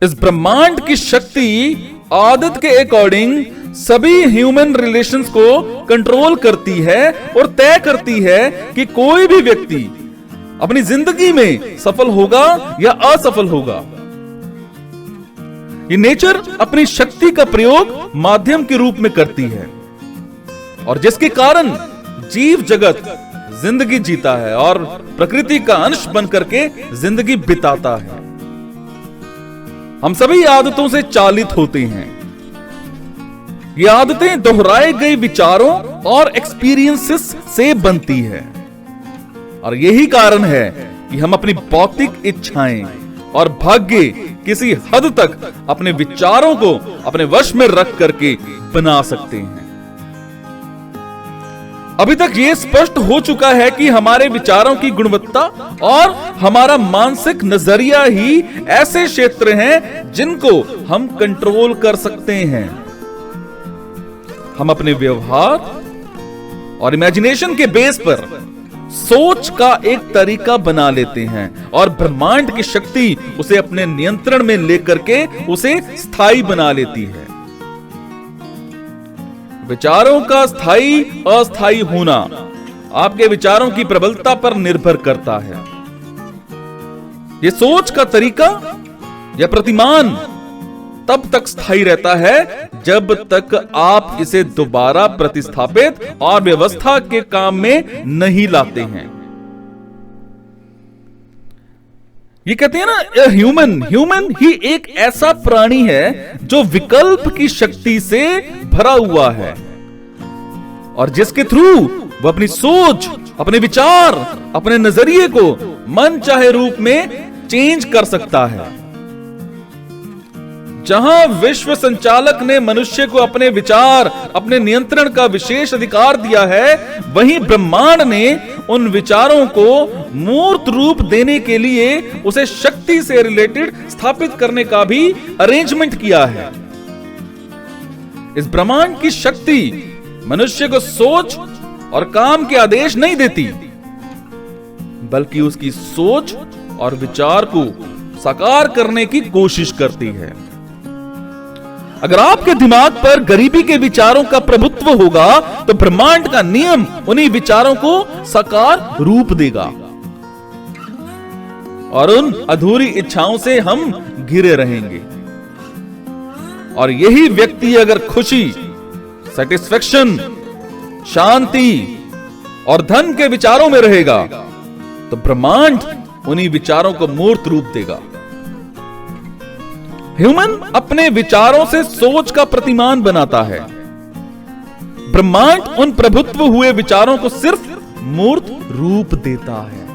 इस ब्रह्मांड की शक्ति आदत के अकॉर्डिंग सभी ह्यूमन रिलेशंस को कंट्रोल करती है और तय करती है कि कोई भी व्यक्ति अपनी जिंदगी में सफल होगा या असफल होगा। ये नेचर अपनी शक्ति का प्रयोग माध्यम के रूप में करती है और जिसके कारण जीव जगत जिंदगी जीता है और प्रकृति का अंश बन करके जिंदगी बिताता है। हम सभी आदतों से चालित होते हैं। ये आदतें दोहराए गए विचारों और एक्सपीरियंसेस से बनती है और यही कारण है कि हम अपनी भौतिक इच्छाएं और भाग्य किसी हद तक अपने विचारों को अपने वश में रख करके बना सकते हैं। अभी तक यह स्पष्ट हो चुका है कि हमारे विचारों की गुणवत्ता और हमारा मानसिक नजरिया ही ऐसे क्षेत्र हैं जिनको हम कंट्रोल कर सकते हैं। हम अपने व्यवहार और इमेजिनेशन के बेस पर सोच का एक तरीका बना लेते हैं और ब्रह्मांड की शक्ति उसे अपने नियंत्रण में लेकर के उसे स्थायी बना लेती है। विचारों का स्थायी अस्थायी होना आपके विचारों की प्रबलता पर निर्भर करता है। यह सोच का तरीका या प्रतिमान तब तक स्थायी रहता है जब तक आप इसे दोबारा प्रतिस्थापित और व्यवस्था के काम में नहीं लाते हैं। ये कहते हैं ना, ह्यूमन ही एक ऐसा प्राणी है जो विकल्प की शक्ति से भरा हुआ है और जिसके थ्रू वह अपनी सोच, अपने विचार, अपने नजरिए को मन चाहे रूप में चेंज कर सकता है। जहां विश्व संचालक ने मनुष्य को अपने विचार, अपने नियंत्रण का विशेष अधिकार दिया है, वहीं ब्रह्मांड ने उन विचारों को मूर्त रूप देने के लिए उसे शक्ति से रिलेटेड स्थापित करने का भी अरेंजमेंट किया है। इस ब्रह्मांड की शक्ति मनुष्य को सोच और काम के आदेश नहीं देती, बल्कि उसकी सोच और विचार को साकार करने की कोशिश करती है। अगर आपके दिमाग पर गरीबी के विचारों का प्रभुत्व होगा तो ब्रह्मांड का नियम उन्हीं विचारों को साकार रूप देगा और उन अधूरी इच्छाओं से हम घिरे रहेंगे। और यही व्यक्ति अगर खुशी, सेटिस्फेक्शन, शांति और धन के विचारों में रहेगा तो ब्रह्मांड उन्हीं विचारों को मूर्त रूप देगा। ह्यूमन अपने विचारों से सोच का प्रतिमान बनाता है। ब्रह्मांड उन प्रभुत्व हुए विचारों को सिर्फ मूर्त रूप देता है।